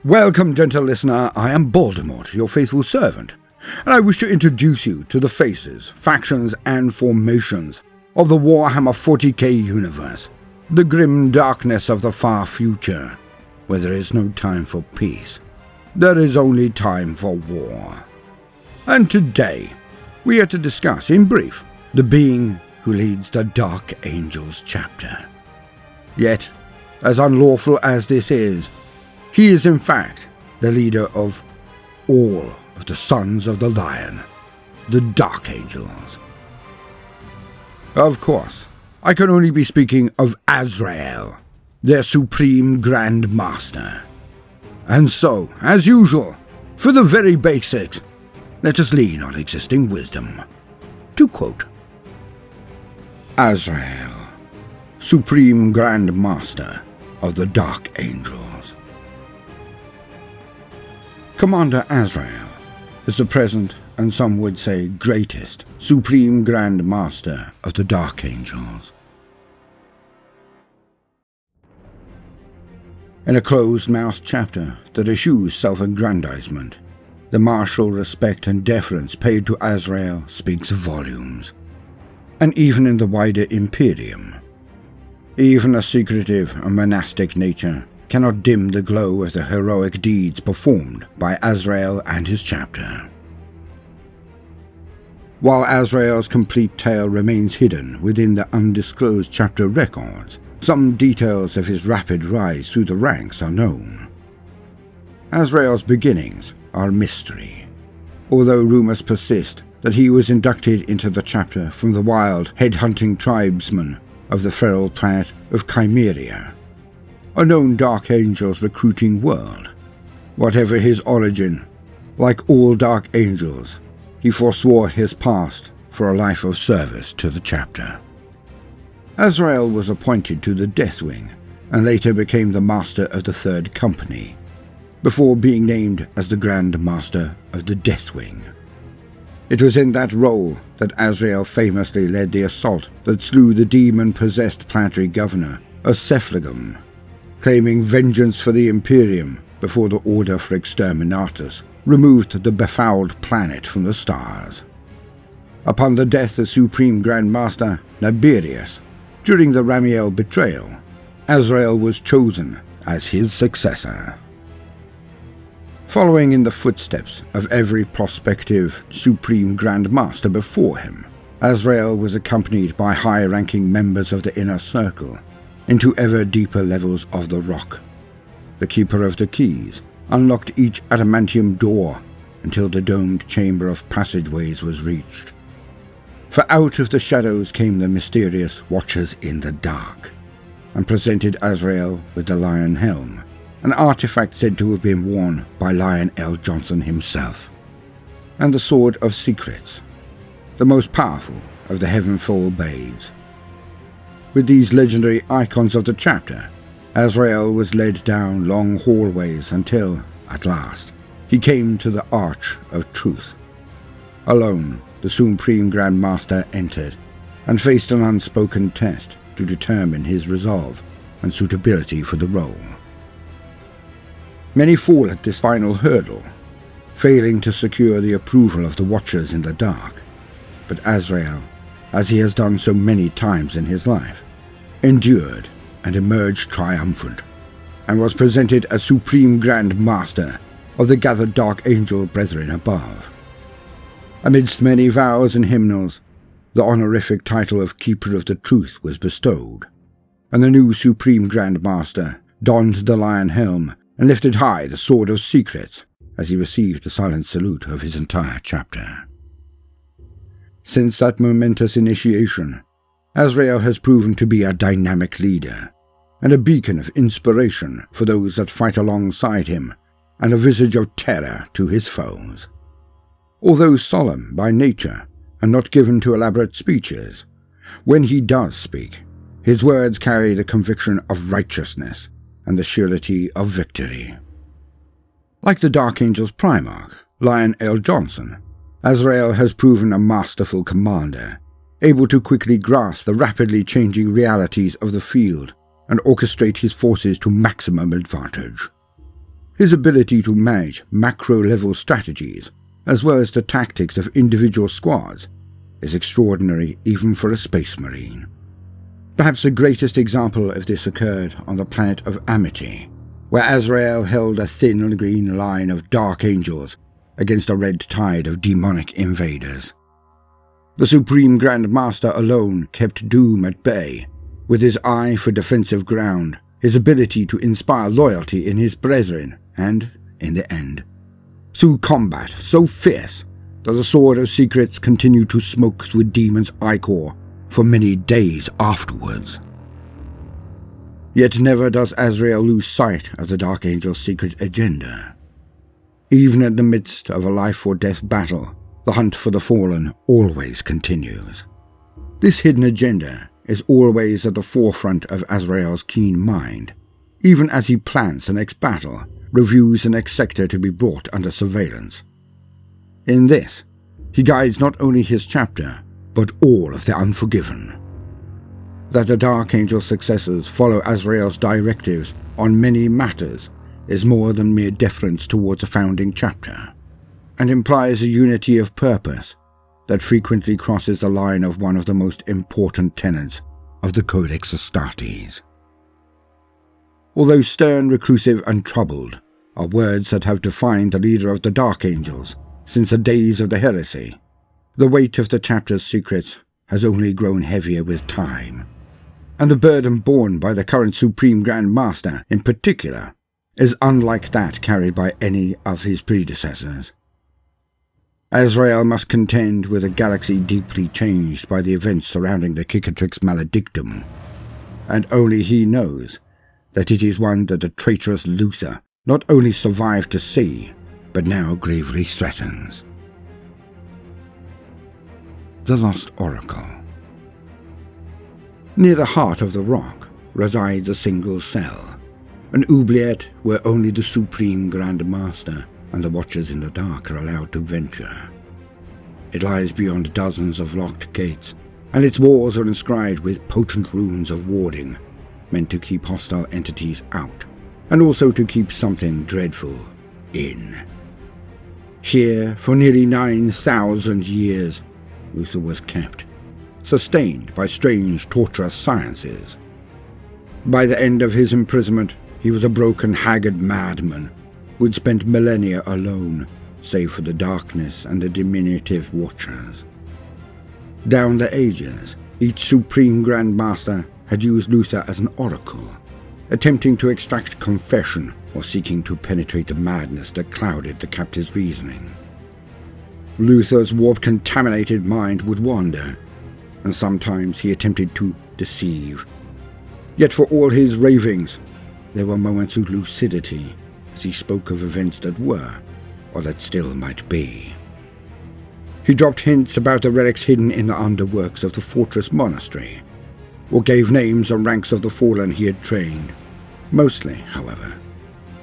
Welcome, gentle listener. I am Baldermort, your faithful servant, and I wish to introduce you to the faces, factions, and formations of the Warhammer 40k universe, the grim darkness of the far future, where there is no time for peace. There is only time for war. And today, we are to discuss, in brief, the being who leads the Dark Angels chapter. Yet, as unlawful as this is, he is in fact the leader of all of the Sons of the Lion, the Dark Angels. Of course, I can only be speaking of Azrael, their supreme Grand Master. And so, as usual, for the very basics, let us lean on existing wisdom. To quote, Azrael, Supreme Grand Master of the Dark Angels. Commander Azrael is the present, and some would say greatest, Supreme Grand Master of the Dark Angels. In a closed-mouthed chapter that eschews self-aggrandizement, the martial respect and deference paid to Azrael speaks volumes. And even in the wider Imperium, even a secretive and monastic nature cannot dim the glow of the heroic deeds performed by Azrael and his chapter. While Azrael's complete tale remains hidden within the undisclosed chapter records, some details of his rapid rise through the ranks are known. Azrael's beginnings are a mystery, although rumors persist that he was inducted into the chapter from the wild, head-hunting tribesmen of the feral planet of Chimeria, a known Dark Angels recruiting world. Whatever his origin, like all Dark Angels, he forswore his past for a life of service to the chapter. Azrael was appointed to the Deathwing, and later became the Master of the Third Company, before being named as the Grand Master of the Deathwing. It was in that role that Azrael famously led the assault that slew the demon-possessed planetary governor of Cephalagum, claiming vengeance for the Imperium before the Order for Exterminatus removed the befouled planet from the stars. Upon the death of Supreme Grand Master Naberius, during the Ramiel betrayal, Azrael was chosen as his successor. Following in the footsteps of every prospective Supreme Grand Master before him, Azrael was accompanied by high-ranking members of the Inner Circle into ever deeper levels of the rock. The Keeper of the Keys unlocked each adamantium door until the domed chamber of passageways was reached. For out of the shadows came the mysterious Watchers in the Dark, and presented Azrael with the Lion Helm, an artifact said to have been worn by Lion L. Johnson himself, and the Sword of Secrets, the most powerful of the Heavenfall Blades. With these legendary icons of the chapter, Azrael was led down long hallways until, at last, he came to the Arch of Truth. Alone, the Supreme Grand Master entered, and faced an unspoken test to determine his resolve and suitability for the role. Many fall at this final hurdle, failing to secure the approval of the Watchers in the Dark, but Azrael, as he has done so many times in his life, endured and emerged triumphant, and was presented as Supreme Grand Master of the gathered Dark Angel brethren above. Amidst many vows and hymnals, the honorific title of Keeper of the Truth was bestowed, and the new Supreme Grand Master donned the Lion Helm and lifted high the Sword of Secrets as he received the silent salute of his entire chapter. Since that momentous initiation, Azrael has proven to be a dynamic leader, and a beacon of inspiration for those that fight alongside him, and a visage of terror to his foes. Although solemn by nature, and not given to elaborate speeches, when he does speak, his words carry the conviction of righteousness and the surety of victory. Like the Dark Angel's Primarch, Lion L. Johnson, Azrael has proven a masterful commander, able to quickly grasp the rapidly changing realities of the field and orchestrate his forces to maximum advantage. His ability to manage macro-level strategies, as well as the tactics of individual squads, is extraordinary even for a Space Marine. Perhaps the greatest example of this occurred on the planet of Amity, where Azrael held a thin green line of dark angels against a red tide of demonic invaders. The Supreme Grand Master alone kept doom at bay, with his eye for defensive ground, his ability to inspire loyalty in his brethren, and, in the end, through combat so fierce that the Sword of Secrets continued to smoke through Demon's ichor for many days afterwards. Yet never does Azrael lose sight of the Dark Angel's secret agenda. Even in the midst of a life-or-death battle, the hunt for the fallen always continues. This hidden agenda is always at the forefront of Azrael's keen mind, even as he plans the next battle, reviews the next sector to be brought under surveillance. In this, he guides not only his chapter, but all of the Unforgiven. That the Dark Angel's successors follow Azrael's directives on many matters is more than mere deference towards a founding chapter, and implies a unity of purpose that frequently crosses the line of one of the most important tenets of the Codex Astartes. Although stern, reclusive, and troubled are words that have defined the leader of the Dark Angels since the days of the heresy, the weight of the chapter's secrets has only grown heavier with time, and the burden borne by the current Supreme Grand Master in particular is unlike that carried by any of his predecessors. Azrael must contend with a galaxy deeply changed by the events surrounding the Cicatrix Maledictum, and only he knows that it is one that the traitorous Luther not only survived to see, but now gravely threatens. The Lost Oracle. Near the heart of the rock resides a single cell, an oubliette where only the Supreme Grand Master and the Watchers in the Dark are allowed to venture. It lies beyond dozens of locked gates, and its walls are inscribed with potent runes of warding, meant to keep hostile entities out, and also to keep something dreadful in. Here, for nearly 9,000 years, Luther was kept, sustained by strange, torturous sciences. By the end of his imprisonment, he was a broken, haggard madman who had spent millennia alone, save for the darkness and the diminutive Watchers. Down the ages, each Supreme Grand Master had used Luther as an oracle, attempting to extract confession or seeking to penetrate the madness that clouded the captive's reasoning. Luther's warped, contaminated mind would wander, and sometimes he attempted to deceive. Yet for all his ravings, there were moments of lucidity as he spoke of events that were, or that still might be. He dropped hints about the relics hidden in the underworks of the Fortress Monastery, or gave names and ranks of the fallen he had trained. Mostly, however,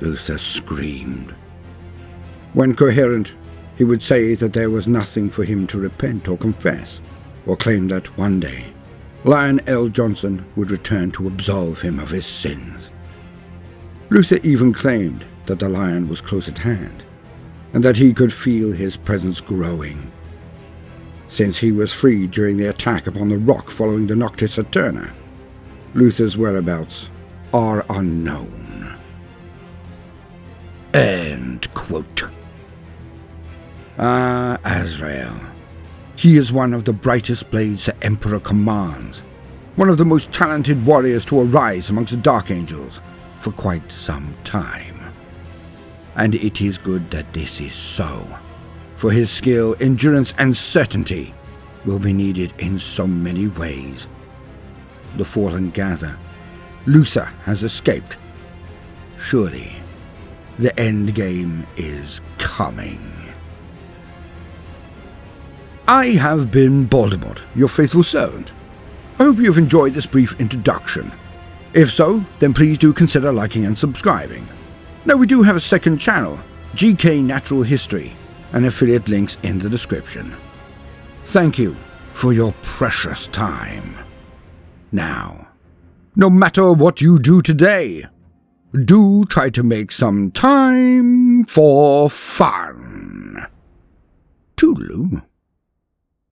Luther screamed. When coherent, he would say that there was nothing for him to repent or confess, or claim that one day Lion L. Johnson would return to absolve him of his sins. Luther even claimed that the Lion was close at hand, and that he could feel his presence growing. Since he was freed during the attack upon the rock following the Noctis Eterna, Luther's whereabouts are unknown. End quote. Azrael. He is one of the brightest blades the Emperor commands, one of the most talented warriors to arise amongst the Dark Angels for quite some time. And it is good that this is so, for his skill, endurance, and certainty will be needed in so many ways. The fallen gather. Luther has escaped. Surely, the end game is coming. I have been Baldermort, your faithful servant. I hope you have enjoyed this brief introduction. If so, then please do consider liking and subscribing. Now we do have a second channel, GK Natural History, and affiliate links in the description. Thank you for your precious time. Now, no matter what you do today, do try to make some time for fun. Toodaloo.